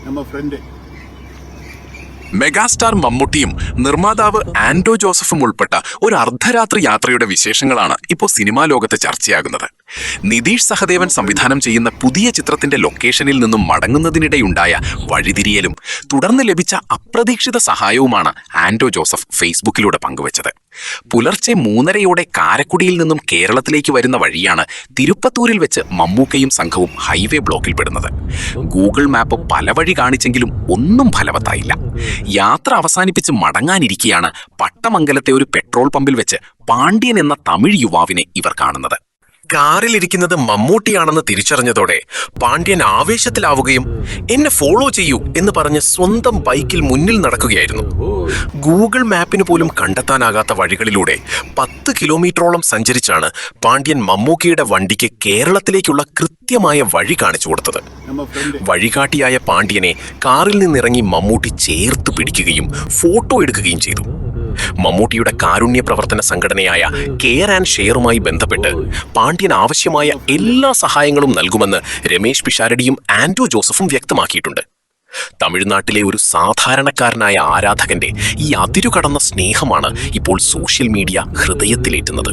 நம்ம friend. Megastar മമ്മൂട്ടിയും നിർമ്മാതാവ് ആൻഡോ ജോസഫും ഉൾപ്പെട്ട ഒരു അർദ്ധരാത്രി യാത്രയുടെ വിശേഷങ്ങളാണ് ഇപ്പോൾ സിനിമാ ലോകത്ത് ചർച്ചയാകുന്നത്. നിതീഷ് സഹദേവൻ സംവിധാനം ചെയ്യുന്ന പുതിയ ചിത്രത്തിന്റെ ലൊക്കേഷനിൽ നിന്നും മടങ്ങുന്നതിനിടെയുണ്ടായ വഴിതിരിയലും തുടർന്ന് ലഭിച്ച അപ്രതീക്ഷിത സഹായവുമാണ് ആൻഡോ ജോസഫ് ഫേസ്ബുക്കിലൂടെ പങ്കുവച്ചത്. പുലർച്ചെ 3:30 കാരക്കുടിയിൽ നിന്നും കേരളത്തിലേക്ക് വരുന്ന വഴിയാണ് തിരുപ്പത്തൂരിൽ വെച്ച് മമ്മൂക്കയും സംഘവും ഹൈവേ ബ്ലോക്കിൽപ്പെടുന്നത്. ഗൂഗിൾ മാപ്പ് പല വഴി കാണിച്ചെങ്കിലും ഒന്നും ഫലവത്തായില്ല. യാത്ര അവസാനിപ്പിച്ച് മടങ്ങാനിരിക്കെയാണ് പട്ടമംഗലത്തെ ഒരു പെട്രോൾ പമ്പിൽ വെച്ച് പാണ്ഡ്യൻ എന്ന തമിഴ് യുവാവിനെ ഇവർ കാണുന്നത്. കാറിലിരിക്കുന്നത് മമ്മൂട്ടിയാണെന്ന് തിരിച്ചറിഞ്ഞതോടെ പാണ്ഡ്യൻ ആവേശത്തിലാവുകയും എന്നെ ഫോളോ ചെയ്യൂ എന്ന് പറഞ്ഞ് സ്വന്തം ബൈക്കിൽ മുന്നിൽ നടക്കുകയായിരുന്നു. ഗൂഗിൾ മാപ്പിന് പോലും കണ്ടെത്താനാകാത്ത വഴികളിലൂടെ 10 കിലോമീറ്ററോളം സഞ്ചരിച്ചാണ് പാണ്ഡ്യൻ മമ്മൂക്കിയുടെ വണ്ടിക്ക് കേരളത്തിലേക്കുള്ള കൃത്യമായ വഴി കാണിച്ചു കൊടുത്തത്. വഴികാട്ടിയായ പാണ്ഡ്യനെ കാറിൽ നിന്നിറങ്ങി മമ്മൂട്ടി ചേർത്ത് പിടിക്കുകയും ഫോട്ടോ എടുക്കുകയും ചെയ്തു. മമ്മൂട്ടിയുടെ കാരുണ്യ പ്രവർത്തന സംഘടനയായ കെയർ ആൻഡ് ഷെയറുമായി ബന്ധപ്പെട്ട് പാണ്ഡ്യൻ ആവശ്യമായ എല്ലാ സഹായങ്ങളും നൽകുമെന്ന് രമേശ് പിഷാരടിയും ആൻഡോ ജോസഫും വ്യക്തമാക്കിയിട്ടുണ്ട്. തമിഴ്നാട്ടിലെ ഒരു സാധാരണക്കാരനായ ആരാധകന്റെ ഈ അതിരുകടന്ന സ്നേഹമാണ് ഇപ്പോൾ സോഷ്യൽ മീഡിയ ഹൃദയത്തിലേറ്റുന്നത്.